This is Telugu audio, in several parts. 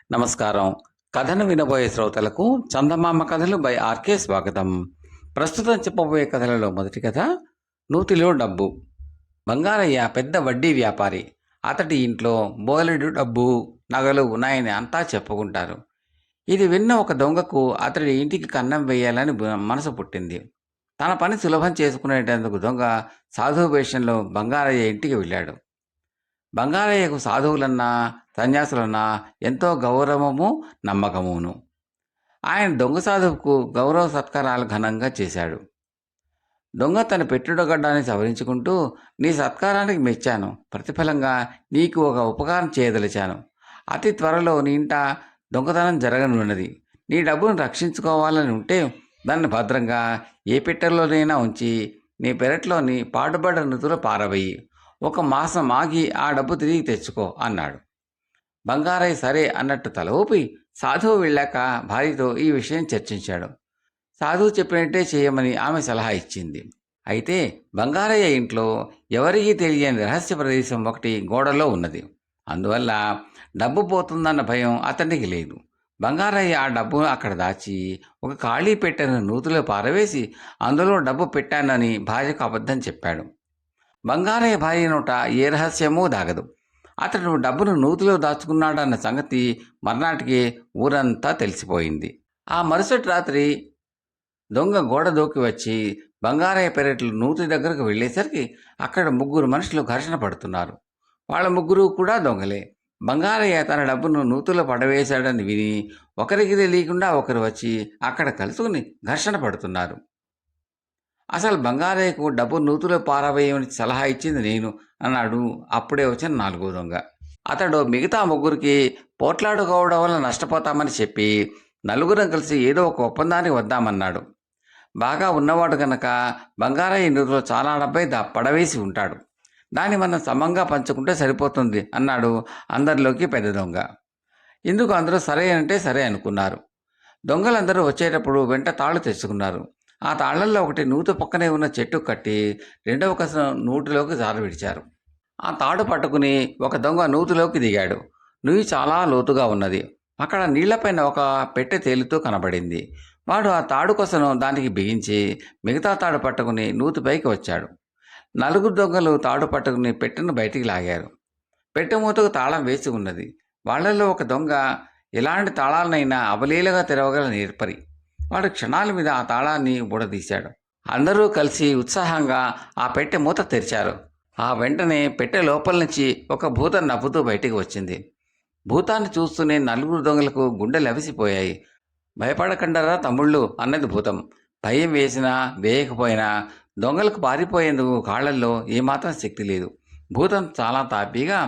నమస్కారం. కథను వినబోయే శ్రోతలకు చందమామ కథలు బై ఆర్కే స్వాగతం. ప్రస్తుతం చెప్పబోయే కథలలో మొదటి కథ నూతిలో డబ్బు. బంగారయ్య పెద్ద వడ్డీ వ్యాపారి. అతడి ఇంట్లో బోలెడు డబ్బు, నగలు ఉన్నాయని అంతా చెప్పుకుంటారు. ఇది విన్న ఒక దొంగకు అతడి ఇంటికి కన్నం వేయాలని మనసు పుట్టింది. తన పని సులభం చేసుకునేటందుకు దొంగ సాధువు వేషంలో బంగారయ్య ఇంటికి వెళ్ళాడు. బంగారయ్యకు సాధువులన్నా సన్యాసులన్నా ఎంతో గౌరవము, నమ్మకమును. ఆయన దొంగ సాధువుకు గౌరవ సత్కారాలు ఘనంగా చేశాడు. దొంగ తన పెట్టుడుగడ్డాన్ని సవరించుకుంటూ, నీ సత్కారానికి మెచ్చాను. ప్రతిఫలంగా నీకు ఒక ఉపకారం చేయదలిచాను. అతి త్వరలో నీ ఇంట దొంగతనం జరగనున్నది. నీ డబ్బును రక్షించుకోవాలని ఉంటే దాన్ని భద్రంగా ఏ పెట్టెలోనైనా ఉంచి నీ పెరట్లోని పాడుబడ్డ నృతులు పారవేయి. 1 మాసం ఆగి ఆ డబ్బు తిరిగి తెచ్చుకో అన్నాడు. బంగారయ్య సరే అన్నట్టు తల ఊపి సాధువు వెళ్ళాక భార్యతో ఈ విషయం చర్చించాడు. సాధువు చెప్పినట్టే చేయమని ఆమె సలహా ఇచ్చింది. అయితే బంగారయ్య ఇంట్లో ఎవరికీ తెలియని రహస్య ప్రదేశం ఒకటి గోడలో ఉన్నది. అందువల్ల డబ్బు పోతుందన్న భయం అతనికి లేదు. బంగారయ్య ఆ డబ్బును అక్కడ దాచి ఒక ఖాళీ పెట్టెను నూతిలో పారవేసి అందులో డబ్బు పెట్టానని భార్యకు అబద్ధం చెప్పాడు. బంగారయ్య భార్య నోట ఏ రహస్యమూ దాగదు. అతడు డబ్బును నూతిలో దాచుకున్నాడన్న సంగతి మర్నాటికి ఊరంతా తెలిసిపోయింది. ఆ మరుసటి రాత్రి దొంగ గోడ దూకి వచ్చి బంగారయ్య పెరట్లు నూతి దగ్గరకు వెళ్ళేసరికి అక్కడ 3 మనుషులు ఘర్షణ పడుతున్నారు. వాళ్ళ 3 కూడా దొంగలే. బంగారయ్య తన డబ్బును నూతిలో పడవేశాడని విని ఒకరికి తెలియకుండా ఒకరు వచ్చి అక్కడ కలుసుకుని ఘర్షణ పడుతున్నారు. అసలు బంగారయ్యకు డబ్బు నూతిలో పారవేయమని సలహా ఇచ్చింది నేను అన్నాడు అప్పుడే వచ్చిన 4వ దొంగ. అతడు మిగతా 3కి పోట్లాడుకోవడం వల్ల నష్టపోతామని చెప్పి నలుగురం కలిసి ఏదో ఒక ఒప్పందానికి వద్దామన్నాడు. బాగా ఉన్నవాడు కనుక బంగారయ్య నూతిలో చాలా డబ్బై పడవేసి ఉంటాడు. దాన్ని మనం సమంగా పంచుకుంటే సరిపోతుంది అన్నాడు అందరిలోకి పెద్ద దొంగ. ఇందుకు అందరూ సరే అంటే సరే అనుకున్నారు. దొంగలందరూ వచ్చేటప్పుడు వెంట తాళ్ళు తెచ్చుకున్నారు. ఆ తాళ్లల్లో ఒకటి నూతి పక్కనే ఉన్న చెట్టు కట్టి రెండవ కసం నూతిలోకి జారవిడిచారు. ఆ తాడు పట్టుకుని ఒక దొంగ నూతిలోకి దిగాడు. నుయ్యి చాలా లోతుగా ఉన్నది. అక్కడ నీళ్లపైన ఒక పెట్టె తేలుతూ కనబడింది. వాడు ఆ తాడు కొసను దానికి బిగించి మిగతా తాడు పట్టుకుని నూతిపైకి వచ్చాడు. 4 దొంగలు తాడు పట్టుకుని పెట్టెను బయటికి లాగారు. పెట్టె మూతకు తాళం వేసి ఉన్నది. వాళ్లలో ఒక దొంగ ఎలాంటి తాళాలనైనా అవలీలగా తెరవగల నేర్పరి. వాడు క్షణాల మీద ఆ తాళాన్ని ఊడదీశాడు. అందరూ కలిసి ఉత్సాహంగా ఆ పెట్టె మూత తెరిచారు. ఆ వెంటనే పెట్టె లోపల నుంచి ఒక భూతం నవ్వుతూ బయటికి వచ్చింది. భూతాన్ని చూస్తూనే 4 దొంగలకు గుండెలు అవిసిపోయాయి. భయపడకండరా తమ్ముళ్ళు అన్నది భూతం. భయం వేసినా వేయకపోయినా దొంగలకు పారిపోయేందుకు కాళ్లల్లో ఏమాత్రం శక్తి లేదు. భూతం చాలా తాపీగా,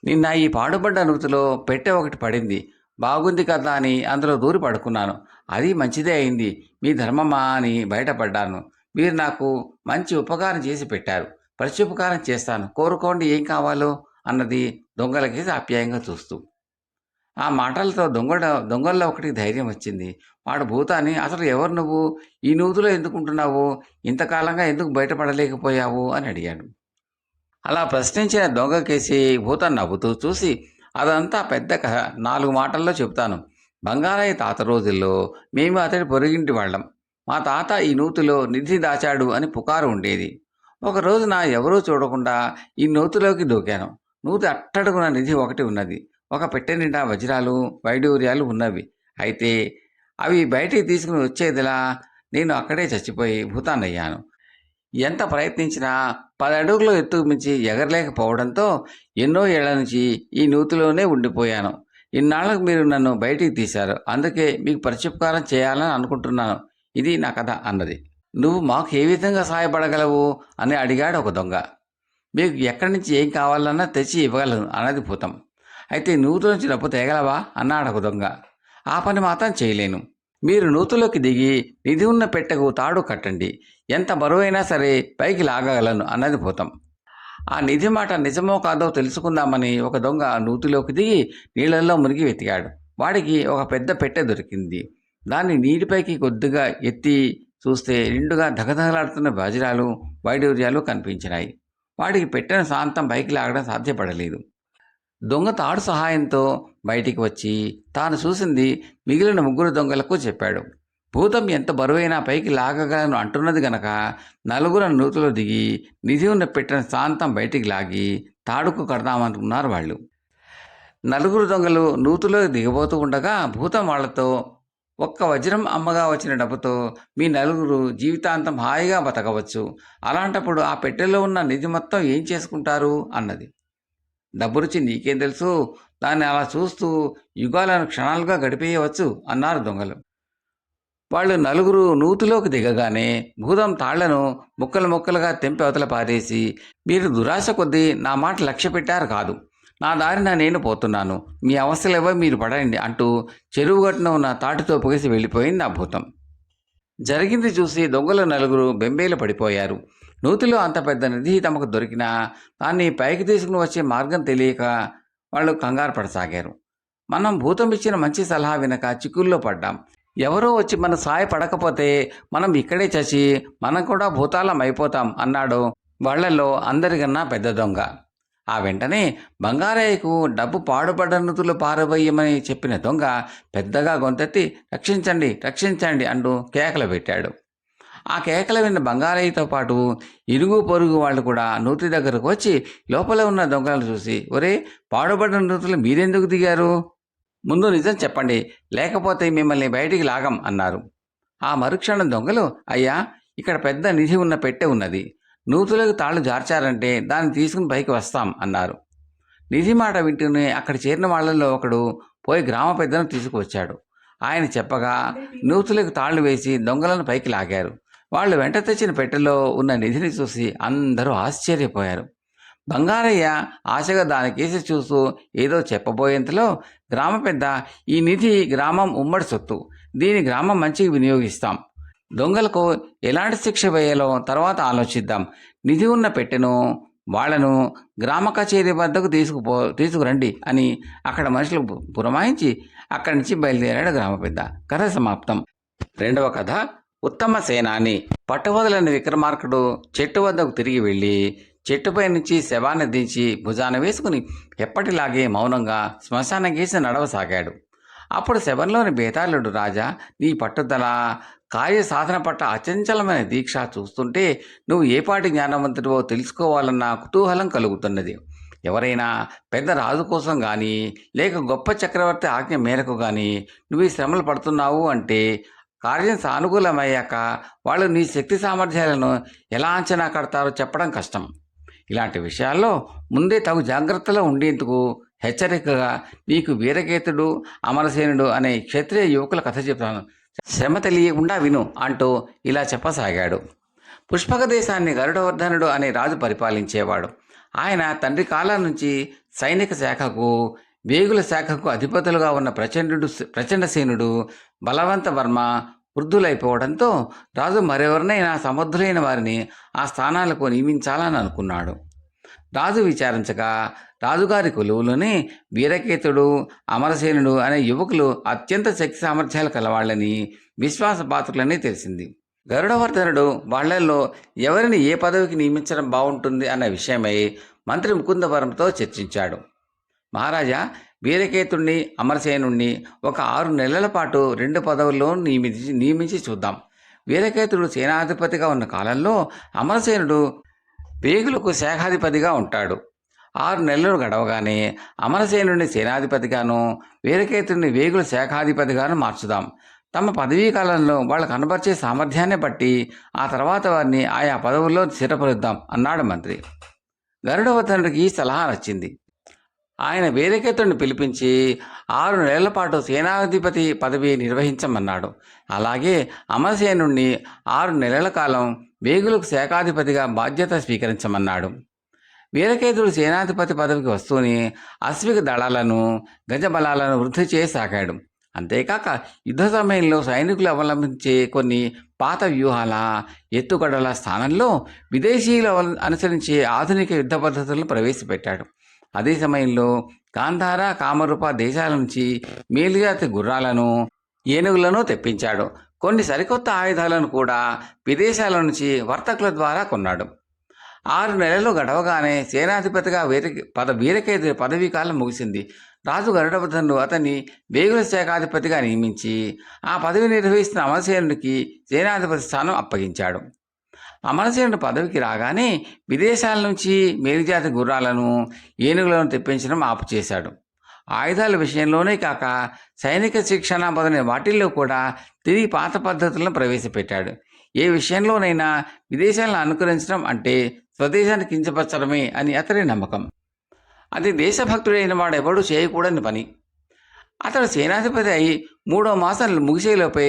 నిన్న ఈ పాడుబడ్డ నూతిలో పెట్టె ఒకటి పడింది, బాగుంది కదా అని అందులో దూరి పడుకున్నాను. అది మంచిదే అయింది. మీ ధర్మమా అని బయటపడ్డాను. మీరు నాకు మంచి ఉపకారం చేసి పెట్టారు. ప్రత్యుపకారం చేస్తాను, కోరుకోండి ఏం కావాలో అన్నది దొంగలకి ఆప్యాయంగా చూస్తూ. ఆ మాటలతో దొంగల్లో ఒకటికి ధైర్యం వచ్చింది. వాడు భూతాన్ని, అసలు ఎవరు నువ్వు, ఈ నూతిలో ఎందుకుంటున్నావు, ఇంతకాలంగా ఎందుకు బయటపడలేకపోయావు అని అడిగాడు. అలా ప్రశ్నించిన దొంగకేసి భూతం నవ్వుతూ చూసి, అదంతా పెద్ద కథ, 4 మాటల్లో చెబుతాను. బంగారయ్య తాత రోజుల్లో మేము అతడి పొరుగింటి వాళ్ళం. మా తాత ఈ నూతిలో నిధి దాచాడు అని పుకారు ఉండేది. ఒక రోజున ఎవరూ చూడకుండా ఈ నూతిలోకి దూకాను. నూతి అట్టడుగున నిధి ఒకటి ఉన్నది. ఒక పెట్టె నిండా వజ్రాలు, వైడూర్యాలు ఉన్నవి. అయితే అవి బయటికి తీసుకుని వచ్చేదిలా నేను అక్కడే చచ్చిపోయి భూతాన్నయ్యాను. ఎంత ప్రయత్నించినా 10 అడుగులు ఎత్తుకు మించి ఎగరలేకపోవడంతో ఎన్నో ఏళ్ల నుంచి ఈ నూతిలోనే ఉండిపోయాను. ఇన్నాళ్లకు మీరు నన్ను బయటికి తీశారు. అందుకే మీకు ప్రత్యుపకారం చేయాలని అనుకుంటున్నాను. ఇది నా కథ అన్నది. నువ్వు మాకు ఏ విధంగా సహాయపడగలవు అని అడిగాడు ఒక దొంగ. మీకు ఎక్కడి నుంచి ఏం కావాలన్నా తెచ్చి ఇవ్వగలను అన్నది భూతం. అయితే నూతిలో నుంచి డబ్బు తేగలవా అన్నాడు ఒక దొంగ. ఆ పని మాత్రం చేయలేను. మీరు నూతిలోకి దిగి నిధి ఉన్న పెట్టెకు తాడు కట్టండి. ఎంత బరువైనా సరే పైకి లాగగలను అన్నది భూతం. ఆ నిధి మాట నిజమో కాదో తెలుసుకుందామని ఒక దొంగ నూతిలోకి దిగి నీళ్లలో మునిగి వెతికాడు. వాడికి ఒక పెద్ద పెట్టె దొరికింది. దాన్ని నీటిపైకి కొద్దిగా ఎత్తి చూస్తే నిండుగా దగదగలాడుతున్న వజ్రాలు, వైడూర్యాలు కనిపించినాయి. వాడికి పెట్టెను శాంతం పైకి లాగడం సాధ్యపడలేదు. దొంగ తాడు సహాయంతో బయటికి వచ్చి తాను చూసింది మిగిలిన ముగ్గురు దొంగలకు చెప్పాడు. భూతం ఎంత బరువైనా పైకి లాగగలను అంటున్నది గనక నలుగురు నూతిలో దిగి నిధి ఉన్న పెట్టిన శాంతం బయటికి లాగి తాడుకు కడదామనుకున్నారు వాళ్ళు. నలుగురు దొంగలు నూతిలో దిగబోతూ ఉండగా భూతం వాళ్లతో, ఒక్క వజ్రం అమ్మగా వచ్చిన డబ్బుతో మీ నలుగురు జీవితాంతం హాయిగా బతకవచ్చు. అలాంటప్పుడు ఆ పెట్టెలో ఉన్న నిధి మొత్తం ఏం చేసుకుంటారు అన్నది. డబ్బు రుచి నీకేం తెలుసు, దాన్ని అలా చూస్తూ యుగాలను క్షణాలుగా గడిపేయవచ్చు అన్నారు దొంగలు. వాళ్ళు నలుగురు నూతిలోకి దిగగానే భూతం తాళ్లను ముక్కలు ముక్కలుగా తెంపి అవతల పారేసి, మీరు దురాశ కొద్దీ నా మాట లక్ష్య పెట్టారు కాదు, నా దారిన నేను పోతున్నాను, మీ అవస్థలేవో మీరు పడండి అంటూ చెరువు గట్టున ఉన్న తాటితో పొగిసి వెళ్ళిపోయింది ఆ భూతం. జరిగింది చూసి దొంగలు నలుగురు బెంబేలు పడిపోయారు. నూతిలో అంత పెద్ద నిధి తమకు దొరికినా దాన్ని పైకి తీసుకుని వచ్చే మార్గం తెలియక వాళ్ళు కంగారు పడసాగారు. మనం భూతం ఇచ్చిన మంచి సలహా వినక చిక్కుల్లో పడ్డాం. ఎవరో వచ్చి మన సాయపడకపోతే మనం ఇక్కడే చచ్చి మనం కూడా భూతాలం అయిపోతాం అన్నాడు వాళ్లలో అందరికన్నా పెద్ద దొంగ. ఆ వెంటనే బంగారయ్యకు డబ్బు పాడుపడ్డ నూతులు పారబోయమని చెప్పిన దొంగ పెద్దగా గొంతెత్తి రక్షించండి రక్షించండి అంటూ కేకలు పెట్టాడు. ఆ కేకలు విన్న బంగారయ్యతో పాటు ఇరుగు పొరుగు వాళ్ళు కూడా నూతి దగ్గరకు వచ్చి లోపల ఉన్న దొంగలను చూసి, ఒరే, పాడుపడ్డ నూతులు మీరెందుకు దిగారు? ముందు నిజం చెప్పండి, లేకపోతే మిమ్మల్ని బయటికి లాగం అన్నారు. ఆ మరుక్షణం దొంగలు, అయ్యా, ఇక్కడ పెద్ద నిధి ఉన్న పెట్టె ఉన్నది, నూతులకు తాళ్ళు జార్చారంటే దాన్ని తీసుకుని పైకి వస్తాం అన్నారు. నిధి మాట వింటూనే అక్కడ చేరిన వాళ్లలో ఒకడు పోయి గ్రామ పెద్దను తీసుకువచ్చాడు. ఆయన చెప్పగా నూతులకు తాళ్లు వేసి దొంగలను పైకి లాగారు. వాళ్ళు వెంట తెచ్చిన పెట్టెలో ఉన్న నిధిని చూసి అందరూ ఆశ్చర్యపోయారు. బంగారయ్య ఆశగా దానికేసి చూస్తూ ఏదో చెప్పబోయేంతలో గ్రామ పెద్ద, ఈ నిధి గ్రామం ఉమ్మడి సొత్తు, దీని గ్రామం మంచిగా వినియోగిస్తాం, దొంగలకు ఎలాంటి శిక్ష వేయాలో తర్వాత ఆలోచిద్దాం, నిధి ఉన్న పెట్టెను వాళ్లను గ్రామ కచేరీ వద్దకు తీసుకురండి అని అక్కడ మనుషులు పురమాయించి అక్కడి నుంచి బయలుదేరాడు గ్రామ పెద్ద. కథ సమాప్తం. రెండవ కథ, ఉత్తమ సేనాని. పట్టువదలని విక్రమార్కుడు చెట్టు వద్దకు తిరిగి వెళ్ళి చెట్టుపై నుంచి శవాన్ని దించి భుజాన వేసుకుని ఎప్పటిలాగే మౌనంగా శ్మశానం గీసి నడవసాగాడు. అప్పుడు శవంలోని బేతాళుడు, రాజా, నీ పట్టుదల, కార్యసాధన పట్ల అచంచలమైన దీక్ష చూస్తుంటే నువ్వు ఏపాటి జ్ఞానవంతుడివో తెలుసుకోవాలన్న కుతూహలం కలుగుతున్నది. ఎవరైనా పెద్ద రాజు కోసం కానీ లేక గొప్ప చక్రవర్తి ఆజ్ఞ మేరకు కానీ నువ్వు ఈ శ్రమలు పడుతున్నావు అంటే కార్యం సానుకూలమయ్యాక వాళ్ళు నీ శక్తి సామర్థ్యాలను ఎలా అంచనా కడతారో చెప్పడం కష్టం. ఇలాంటి విషయాల్లో ముందే తగు జాగ్రత్తలో ఉండేందుకు హెచ్చరికగా నీకు వీరకేతుడు, అమరసేనుడు అనే క్షత్రియ యువకుల కథ చెప్తాను, శ్రమ తెలియకుండా విను అంటూ ఇలా చెప్పసాగాడు. పుష్పక దేశాన్ని గరుడవర్ధనుడు అనే రాజు పరిపాలించేవాడు. ఆయన తండ్రి కాలం నుంచి సైనిక శాఖకు, వేగుల శాఖకు అధిపతులుగా ఉన్న ప్రచండసేనుడు, బలవంత వర్మ వృద్ధులైపోవడంతో రాజు మరెవరినైనా సమర్థులైన వారిని ఆ స్థానాలకు నియమించాలని అనుకున్నాడు. రాజు విచారించగా రాజుగారి కొలువులోనే వీరకేతుడు, అమరసేనుడు అనే యువకులు అత్యంత శక్తి సామర్థ్యాలు కలవాళ్ళని, విశ్వాసపాత్రులని తెలిసింది. గరుడవర్ధనుడు వాళ్లలో ఎవరిని ఏ పదవికి నియమించడం బాగుంటుంది అన్న విషయమై మంత్రి ముకుందవరంతో చర్చించాడు. మహారాజా, వీరకేతుణ్ణి, అమరసేనుణ్ణి ఒక 6 నెలల పాటు 2 పదవుల్లో నియమించి చూద్దాం. వీరకేతుడు సేనాధిపతిగా ఉన్న కాలంలో అమరసేనుడు వేగులకు శాఖాధిపతిగా ఉంటాడు. 6 నెలలు గడవగానే అమరసేనుడిని సేనాధిపతిగాను, వీరకేతుడిని వేగుల శాఖాధిపతిగాను మార్చుదాం. తమ పదవీ కాలంలో వాళ్ళు కనబరిచే సామర్థ్యాన్ని బట్టి ఆ తర్వాత వారిని ఆయా పదవుల్లో స్థిరపరుద్దాం అన్నాడు మంత్రి. గరుడవర్ధనుడికి ఈ సలహా నచ్చింది. ఆయన వీరకేతుడిని పిలిపించి 6 నెలల పాటు సేనాధిపతి పదవి నిర్వహించమన్నాడు. అలాగే అమరసేనుణ్ణి 6 నెలల కాలం వేగులకు శాఖాధిపతిగా బాధ్యత స్వీకరించమన్నాడు. వీరకేతుడు సేనాధిపతి పదవికి వస్తూనే అశ్విక దళాలను, గజబలాలను వృద్ధి చేయసాగాడు. అంతేకాక యుద్ధ సమయంలో సైనికులు అవలంబించే కొన్ని పాత వ్యూహాల, ఎత్తుగడల స్థానంలో విదేశీయులు అనుసరించే ఆధునిక యుద్ధ పద్ధతులను ప్రవేశపెట్టాడు. అదే సమయంలో గాంధార, కామరూప దేశాల నుంచి మేలుజాతి గుర్రాలను, ఏనుగులను తెప్పించాడు. కొన్ని సరికొత్త ఆయుధాలను కూడా విదేశాల నుంచి వర్తకుల ద్వారా కొన్నాడు. 6 నెలలు గడవగానే సేనాధిపతిగా వీరకేతుడి పదవీ కాలం ముగిసింది. రాజు గరుడవర్ధనుడు అతన్ని వేగుల శాఖాధిపతిగా నియమించి ఆ పదవి నిర్వహిస్తున్న అమరసేనుడికి సేనాధిపతి స్థానం అప్పగించాడు. అమరసేనుడు పదవికి రాగానే విదేశాల నుంచి మేలుజాతి గుర్రాలను, ఏనుగులను తెప్పించడం ఆపుచేశాడు. ఆయుధాల విషయంలోనే కాక సైనిక శిక్షణ మొదలైన వాటిల్లో కూడా తిరిగి పాత పద్ధతులను ప్రవేశపెట్టాడు. ఏ విషయంలోనైనా విదేశాలను అనుకరించడం అంటే స్వదేశాన్ని కించపరచడమే అని అతడి నమ్మకం. అది దేశభక్తుడైన వాడెవడూ చేయకూడని పని. అతడు సేనాధిపతి అయి 3వ మాసం ముగిసేలోపే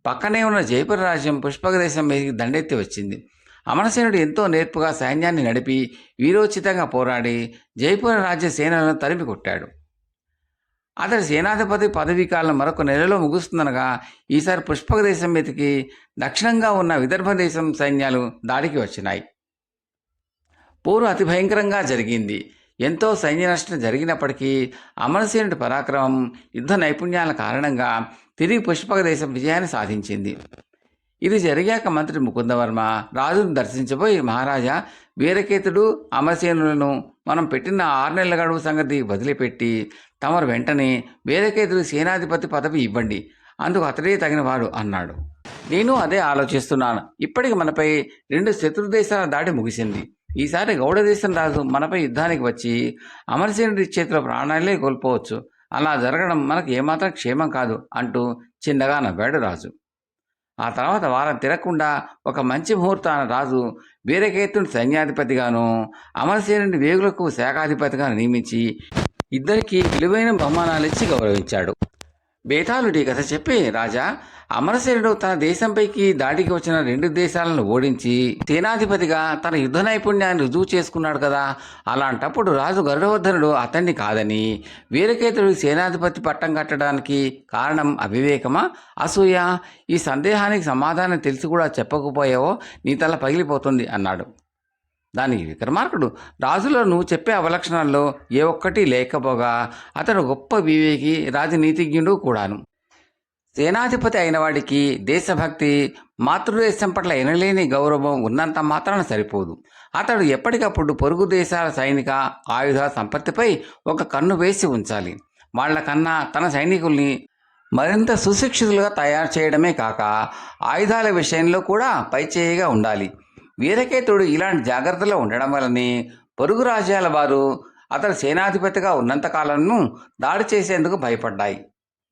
పక్కనే ఉన్న జైపుర రాజ్యం పుష్పక దేశం మీదకి దండెత్తి వచ్చింది. అమరసేనుడు ఎంతో నేర్పుగా సైన్యాన్ని నడిపి వీరోచితంగా పోరాడి జైపుర రాజ్య సేనలను తరిమి కొట్టాడు. అతడి సేనాధిపతి పదవీ కాలం మరొక నెలలో ముగుస్తుందనగా ఈసారి పుష్పక దేశం మీదకి దక్షిణంగా ఉన్న విదర్భ దేశం సైన్యాలు దాడికి వచ్చినాయి. పోరు అతి భయంకరంగా జరిగింది. ఎంతో సైన్య నష్టం జరిగినప్పటికీ అమరసేనుడి పరాక్రమం, యుద్ధ నైపుణ్యాల కారణంగా తిరిగి పుష్పక దేశం విజయాన్ని సాధించింది. ఇది జరిగాక మంత్రి ముకుందవర్మ రాజును దర్శించబోయి, మహారాజా, వీరకేతుడు, అమరసేనులను మనం పెట్టిన 6 నెలల గడువు సంగతి వదిలిపెట్టి తమరు వెంటనే వీరకేతుడు సేనాధిపతి పదవి ఇవ్వండి, అందుకు అతడే తగినవాడు అన్నాడు. నేను అదే ఆలోచిస్తున్నాను. ఇప్పటికి మనపై 2 శత్రుదేశాల దాడి ముగిసింది. ఈసారి గౌడదేశం రాజు మనపై యుద్ధానికి వచ్చి అమరసేనుడి చేతిలో ప్రాణాలే కోల్పోవచ్చు. అలా జరగడం మనకు ఏమాత్రం క్షేమం కాదు అంటూ చిన్నగా నవ్వాడు రాజు. ఆ తర్వాత వారం తిరగకుండా ఒక మంచి ముహూర్తాన రాజు వీరకేతుని సైన్యాధిపతిగాను, అమరసేనుడి వేగులకు శాఖాధిపతిగా నియమించి ఇద్దరికి విలువైన బహుమానాలిచ్చి గౌరవించాడు. బేతాళుడి కథ చెప్పి, రాజా, అమరసేనుడు తన దేశంపైకి దాడికి వచ్చిన 2 దేశాలను ఓడించి సేనాధిపతిగా తన యుద్ధ నైపుణ్యాన్ని రుజువు చేసుకున్నాడు కదా. అలాంటప్పుడు రాజు గరుడవర్ధనుడు అతన్ని కాదని వీరకేతుడికి సేనాధిపతి పట్టం కట్టడానికి కారణం అవివేకమా, అసూయ? ఈ సందేహానికి సమాధానం తెలిసి కూడా చెప్పకపోయావో నీ తల పగిలిపోతుంది అన్నాడు. దానికి విక్రమార్కుడు, రాజులో నువ్వు చెప్పే అవలక్షణాల్లో ఏ ఒక్కటి లేకపోగా అతడు గొప్ప వివేకి, రాజనీతిజ్ఞుడు కూడాను. సేనాధిపతి అయిన వాడికి దేశభక్తి, మాతృదేశం పట్ల ఎనలేని గౌరవం ఉన్నంత మాత్రాన సరిపోదు. అతడు ఎప్పటికప్పుడు పొరుగు దేశాల సైనిక ఆయుధ సంపత్తిపై ఒక కన్ను వేసి ఉంచాలి. వాళ్లకన్నా తన సైనికుల్ని మరింత సుశిక్షితులుగా తయారు చేయడమే కాక ఆయుధాల విషయంలో కూడా పైచేయిగా ఉండాలి. వీరకేతుడు ఇలాంటి జాగ్రత్తలో ఉండడం వల్లనే పొరుగు రాజ్యాల వారు అతడు సేనాధిపతిగా ఉన్నంతకాలంను దాడి చేసేందుకు భయపడ్డాయి.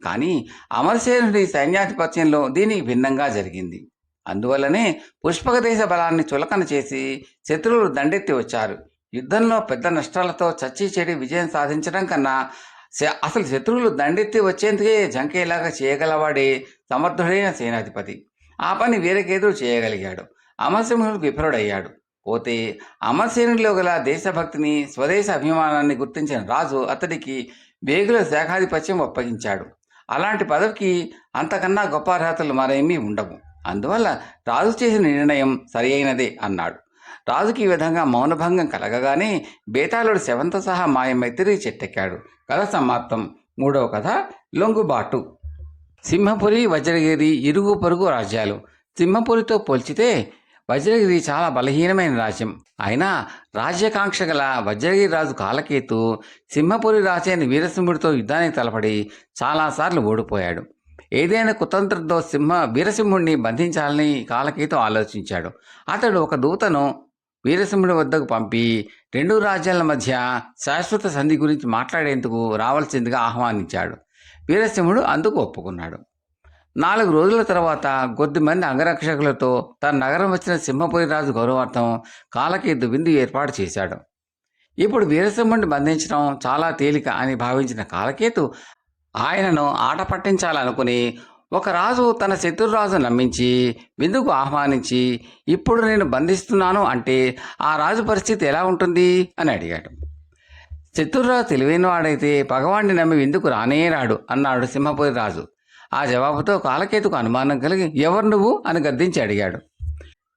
కానీ అమరసేనుడి సైన్యాధిపత్యంలో దీనికి భిన్నంగా జరిగింది. అందువల్లనే పుష్పక దేశ బలాన్ని చులకన చేసి శత్రువులు దండెత్తి వచ్చారు. యుద్ధంలో పెద్ద నష్టాలతో చచ్చి చెడి విజయం సాధించడం కన్నా అసలు శత్రువులు దండెత్తి వచ్చేందుకే జంకేలాగా చేయగలవాడే సమర్థుడైన సేనాధిపతి. ఆ పని వీరకేతుడు చేయగలిగాడు. అమరసింహుడు విఫలుడయ్యాడు. పోతే అమరసేనుడిలో గల దేశభక్తిని, స్వదేశ అభిమానాన్ని గుర్తించిన రాజు అతడికి వేగుల శాఖాధిపత్యం అప్పగించాడు. అలాంటి పదవికి అంతకన్నా గొప్ప అర్హతలు మరేమీ ఉండవు. అందువల్ల రాజు చేసిన నిర్ణయం సరి అయినదే అన్నాడు. రాజుకి ఈ విధంగా మౌనభంగం కలగగానే బేతాళుడు శవంతో సహా మాయమై తిరిగి చెట్టెక్కాడు. కథ సమాప్తం. 3వ కథ లొంగుబాటు. సింహపురి, వజ్రగిరి ఇరుగు పొరుగు రాజ్యాలు. సింహపురితో పోల్చితే వజ్రగిరి చాలా బలహీనమైన రాజ్యం. అయినా రాజ్యాకాంక్ష గల వజ్రగిరి రాజు కాలకేతు సింహపురి రాజైన వీరసింహుడితో యుద్ధానికి తలపడి చాలాసార్లు ఓడిపోయాడు. ఏదైనా కుతంత్రంతో వీరసింహుడిని బంధించాలని కాలకేతు ఆలోచించాడు. అతడు ఒక దూతను వీరసింహుడి వద్దకు పంపి 2 రాజ్యాల మధ్య శాశ్వత సంధి గురించి మాట్లాడేందుకు రావాల్సిందిగా ఆహ్వానించాడు. వీరసింహుడు అందుకు ఒప్పుకున్నాడు. 4 రోజుల తర్వాత కొద్దిమంది అంగరక్షకులతో తన నగరం వచ్చిన సింహపురి రాజు గౌరవార్థం కాలకేతు విందు ఏర్పాటు చేశాడు. ఇప్పుడు వీరసింహుడిని బంధించడం చాలా తేలిక అని భావించిన కాలకేతు ఆయనను ఆట పట్టించాలనుకుని ఒక రాజు తన శత్రురాజు నమ్మించి విందుకు ఆహ్వానించి, ఇప్పుడు నేను బంధిస్తున్నాను అంటే ఆ రాజు పరిస్థితి ఎలా ఉంటుంది అని అడిగాడు. శత్రురాజు తెలివైనవాడైతే భగవాన్ని నమ్మి విందుకు రానే రాడు అన్నాడు సింహపురి రాజు. ఆ జవాబుతో కాలకేతుకు అనుమానం కలిగి, ఎవరు నువ్వు అని గద్దించి అడిగాడు.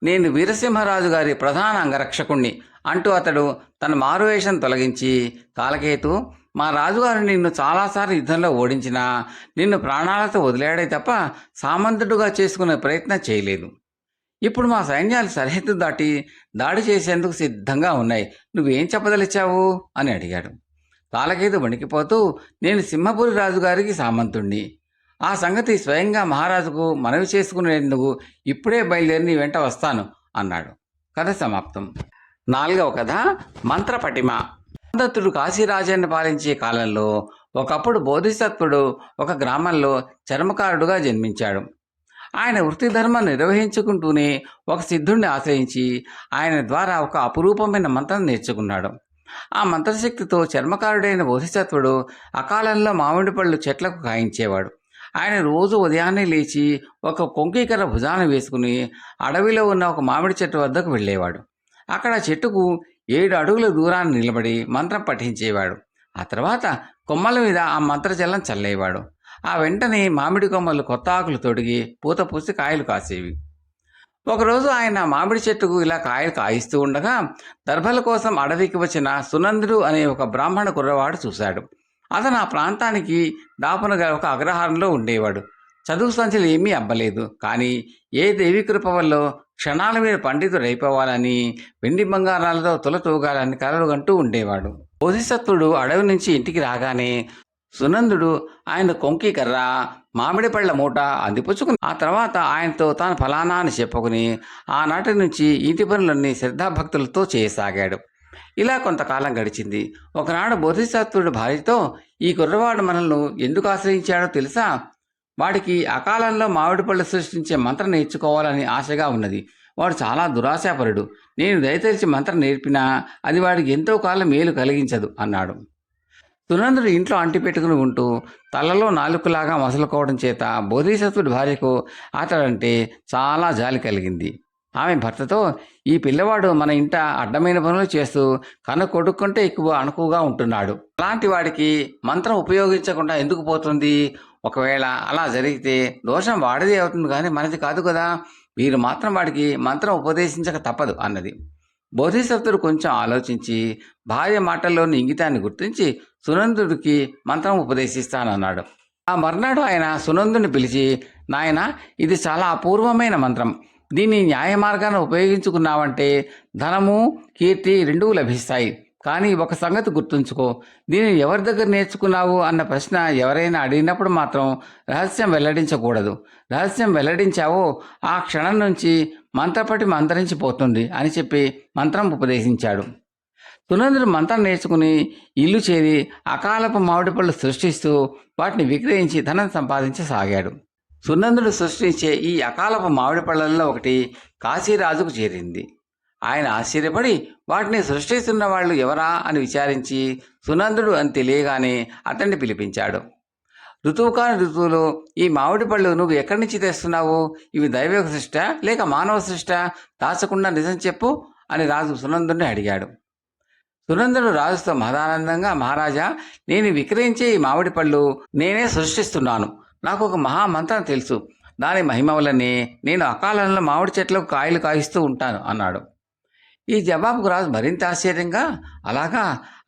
నేను వీరసింహరాజు గారి ప్రధాన అంగరక్షకుణ్ణి అంటూ అతడు తన మారువేషం తొలగించి, కాలకేతు, మా రాజుగారు నిన్ను చాలాసార్లు యుద్ధంలో ఓడించినా నిన్ను ప్రాణాలతో వదిలాడే తప్ప సామంతుడుగా చేసుకునే ప్రయత్నం చేయలేదు. ఇప్పుడు మా సైన్యాలు సరిహద్దు దాటి దాడి చేసేందుకు సిద్ధంగా ఉన్నాయి. నువ్వేం చెప్పదలిచావు అని అడిగాడు. కాలకేతు వణికిపోతూ, నేను సింహపురి రాజుగారికి సామంతుణ్ణి. ఆ సంగతి స్వయంగా మహారాజుకు మనవి చేసుకునేందుకు ఇప్పుడే బయలుదేరి నీ వెంట వస్తాను అన్నాడు. కథ సమాప్తం. 4వ కథ మంత్రపటిమ. దత్తుడు కాశీరాజ్యాన్ని పాలించే కాలంలో ఒకప్పుడు బోధిసత్వుడు ఒక గ్రామంలో చర్మకారుడుగా జన్మించాడు. ఆయన వృత్తి ధర్మం నిర్వహించుకుంటూనే ఒక సిద్ధుణ్ణి ఆశ్రయించి ఆయన ద్వారా ఒక అపురూపమైన మంత్రం నేర్చుకున్నాడు. ఆ మంత్రశక్తితో చర్మకారుడైన బోధిసత్వుడు అకాలంలో మామిడి పళ్ళు చెట్లకు కాయించేవాడు. ఆయన రోజు ఉదయాన్నే లేచి ఒక కొంకీకర్ర భుజాన వేసుకుని అడవిలో ఉన్న ఒక మామిడి చెట్టు వద్దకు వెళ్ళేవాడు. అక్కడ చెట్టుకు 7 అడుగుల దూరాన్ని నిలబడి మంత్రం పఠించేవాడు. ఆ తర్వాత కొమ్మల మీద ఆ మంత్రజలం చల్లేవాడు. ఆ వెంటనే మామిడి కొమ్మలు కొత్త ఆకులు తొడిగి పూత పూసి కాయలు కాసేవి. ఒకరోజు ఆయన మామిడి చెట్టుకు ఇలా కాయలు కాయిస్తూ ఉండగా దర్భల కోసం అడవికి వచ్చిన సునందుడు అనే ఒక బ్రాహ్మణ కుర్రవాడు చూశాడు. అతను ఆ ప్రాంతానికి దాపునగా ఒక అగ్రహారంలో ఉండేవాడు. చదువు సంచులు ఏమీ అబ్బలేదు. కానీ ఏ దేవి కృప వల్ల క్షణాల మీద పండితుడు అయిపోవాలని, వెండి బంగారాలతో తులతూగాలని కలలుగంటూ ఉండేవాడు. బోధిసత్వుడు అడవి నుంచి ఇంటికి రాగానే సునందుడు ఆయన కొంకి కర్ర, మామిడి పళ్ళ మూట అందిపుచ్చుకుని ఆ తర్వాత ఆయనతో తాను ఫలానా అని చెప్పుకుని ఆనాటి నుంచి ఇంటి పనులన్నీ శ్రద్ధాభక్తులతో చేయసాగాడు. ఇలా కొంతకాలం గడిచింది. ఒకనాడు బోధిసత్వుడు భార్యతో, ఈ కుర్రవాడు మనల్ని ఎందుకు ఆశ్రయించాడో తెలుసా? వాడికి అకాలంలో మామిడి పళ్ళు సృష్టించే మంత్రం నేర్చుకోవాలని ఆశగా ఉన్నది. వాడు చాలా దురాశాపరుడు. నేను దయతలిచి మంత్రం నేర్పినా అది వాడికి ఎంతో కాలం మేలు కలిగించదు అన్నాడు. సునందుడు ఇంట్లో అంటిపెట్టుకుని ఉంటూ తలలో నాలుకలాగా మసలుకోవడం చేత బోధిసత్వుడి భార్యకు అతడంటే చాలా జాలి కలిగింది. ఆమె భర్తతో, ఈ పిల్లవాడు మన ఇంట అడ్డమైన పనులు చేస్తూ కన కొడుకుంటే ఎక్కువ అణకువగా ఉంటున్నాడు. అలాంటి వాడికి మంత్రం ఉపయోగించకుండా ఎందుకు పోతుంది? ఒకవేళ అలా జరిగితే దోషం వాడిదే అవుతుంది కానీ మనది కాదు కదా. మీరు మాత్రం వాడికి మంత్రం ఉపదేశించక తప్పదు అన్నది. బోధిసత్వుడు కొంచెం ఆలోచించి భార్య మాటల్లోని ఇంగితాన్ని గుర్తించి సునందుడికి మంత్రం ఉపదేశిస్తానన్నాడు. ఆ మర్నాడు ఆయన సునందుని పిలిచి, నాయన, ఇది చాలా అపూర్వమైన మంత్రం. దీన్ని న్యాయ మార్గాన్ని ఉపయోగించుకున్నావంటే ధనము, కీర్తి రెండూ లభిస్తాయి. కానీ ఒక సంగతి గుర్తుంచుకో, దీన్ని ఎవరి దగ్గర నేర్చుకున్నావు అన్న ప్రశ్న ఎవరైనా అడిగినప్పుడు మాత్రం రహస్యం వెల్లడించకూడదు. రహస్యం వెల్లడించావో ఆ క్షణం నుంచి మంత్రపటి మంత్రించిపోతుంది అని చెప్పి మంత్రం ఉపదేశించాడు. సునందుడు మంత్రం నేర్చుకుని ఇల్లు చేరి అకాలపు మామిడి పళ్ళు సృష్టిస్తూ వాటిని విక్రయించి ధనం సంపాదించసాగాడు. సునందుడు సృష్టించే ఈ అకాలపు మామిడి పళ్ళల్లో ఒకటి కాశీరాజుకు చేరింది. ఆయన ఆశ్చర్యపడి వాటిని సృష్టిస్తున్న వాళ్ళు ఎవరా అని విచారించి సునందుడు అని తెలియగానే అతన్ని పిలిపించాడు. ఋతువు కాని ఋతువులో ఈ మామిడి పళ్ళు నువ్వు ఎక్కడి నుంచి తెస్తున్నావు? ఇవి దైవ సృష్ట లేక మానవ సృష్ట? దాచకుండా నిజం చెప్పు అని రాజు సునందుడిని అడిగాడు. సునందుడు రాజుతో మహదానందంగా, మహారాజా, నేను విక్రయించే ఈ మామిడి పళ్ళు నేనే సృష్టిస్తున్నాను. నాకు ఒక మహామంత్రం తెలుసు. దాని మహిమ వల్లనే నేను అకాలంలో మామిడి చెట్లకు కాయలు కాయిస్తూ ఉంటాను అన్నాడు. ఈ జవాబుకు రాజు మరింత ఆశ్చర్యంగా, అలాగా,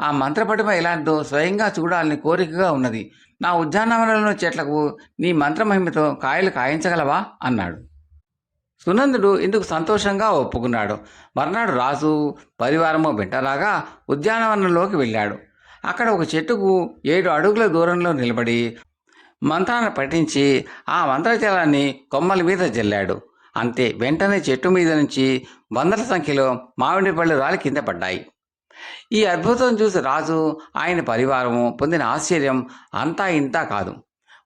ఆ మంత్రపటిమ ఎలాంటిదో స్వయంగా చూడాలని కోరికగా ఉన్నది. నా ఉద్యానవనంలో చెట్లకు నీ మంత్రమహిమతో కాయలు కాయించగలవా అన్నాడు. సునందుడు ఇందుకు సంతోషంగా ఒప్పుకున్నాడు. మర్నాడు రాజు పరివారము వెంటరాగా ఉద్యానవనంలోకి వెళ్ళాడు. అక్కడ ఒక చెట్టుకు 7 అడుగుల దూరంలో నిలబడి మంత్రాన్ని పఠించి ఆ మంత్రజలాన్ని కొమ్మల మీద జల్లాడు. అంతే, వెంటనే చెట్టు మీద నుంచి వందల సంఖ్యలో మామిడి పళ్ళు రాలి కింద పడ్డాయి. ఈ అద్భుతం చూసి రాజు, ఆయన పరివారము పొందిన ఆశ్చర్యం అంతా ఇంతా కాదు.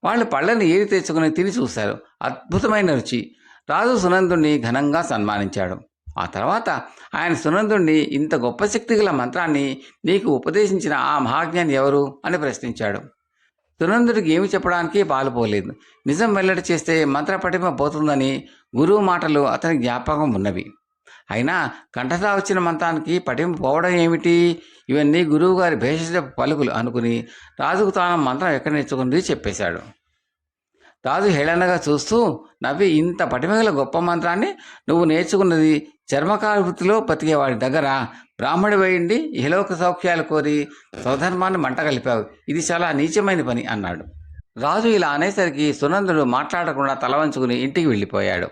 వాళ్ళు పళ్ళని ఏరి తెచ్చుకుని తిని చూశారు. అద్భుతమైన రుచి. రాజు సునందుణ్ణి ఘనంగా సన్మానించాడు. ఆ తర్వాత ఆయన సునందుణ్ణి, ఇంత గొప్ప శక్తి గల మంత్రాన్ని నీకు ఉపదేశించిన ఆ మహాజ్ఞాని ఎవరు అని ప్రశ్నించాడు. సునందుడికి ఏమి చెప్పడానికి పాలుపోలేదు. నిజం వెల్లడి చేస్తే మంత్రపటిమ పోతుందని గురువు మాటలు అతని జ్ఞాపకం ఉన్నవి. అయినా కంఠతా వచ్చిన మంత్రానికి పటిమ పోవడం ఏమిటి? ఇవన్నీ గురువుగారి భేషజ పలుకులు అనుకుని రాజుకు తాను మంత్రం ఎక్కడ నేర్చుకుంది చెప్పేశాడు. రాజు హేళనగా చూస్తూ నవ్వి, ఇంత పటిమగల గొప్ప మంత్రాన్ని నువ్వు నేర్చుకున్నది చర్మకార వృత్తిలో బతికేవాడి దగ్గర బ్రాహ్మడి వేయండి ఇహలోక సౌఖ్యాలు కోరి స్వధర్మాన్ని మంట కలిపావు. ఇది చాలా నీచమైన పని అన్నాడు. రాజు ఇలా అనేసరికి సునందుడు మాట్లాడకుండా తల వంచుకుని ఇంటికి వెళ్ళిపోయాడు.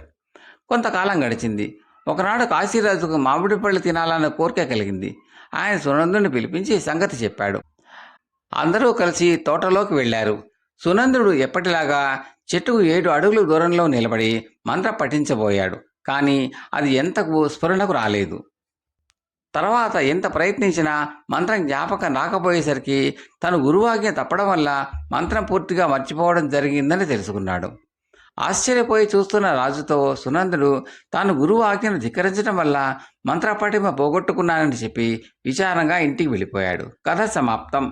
కొంతకాలం గడిచింది. ఒకనాడు కాశీరాజుకు మామిడి పళ్ళు తినాలన్న కోరిక కలిగింది. ఆయన సునందుని పిలిపించి సంగతి చెప్పాడు. అందరూ కలిసి తోటలోకి వెళ్ళారు. సునందుడు ఎప్పటిలాగా చెట్టుకు 7 అడుగుల దూరంలో నిలబడి మంత్రం పఠించబోయాడు. కానీ అది ఎంతకు స్ఫురణకు రాలేదు. తర్వాత ఎంత ప్రయత్నించినా మంత్రం జ్ఞాపకం రాకపోయేసరికి తను గురువాజ్ఞ తప్పడం వల్ల మంత్రం పూర్తిగా మర్చిపోవడం జరిగిందని తెలుసుకున్నాడు. ఆశ్చర్యపోయి చూస్తున్న రాజుతో సునందుడు తాను గురువు ఆజ్ఞను ధిక్కరించడం వల్ల మంత్రపటిమ పోగొట్టుకున్నానని చెప్పి విచారంగా ఇంటికి వెళ్ళిపోయాడు. కథ సమాప్తం.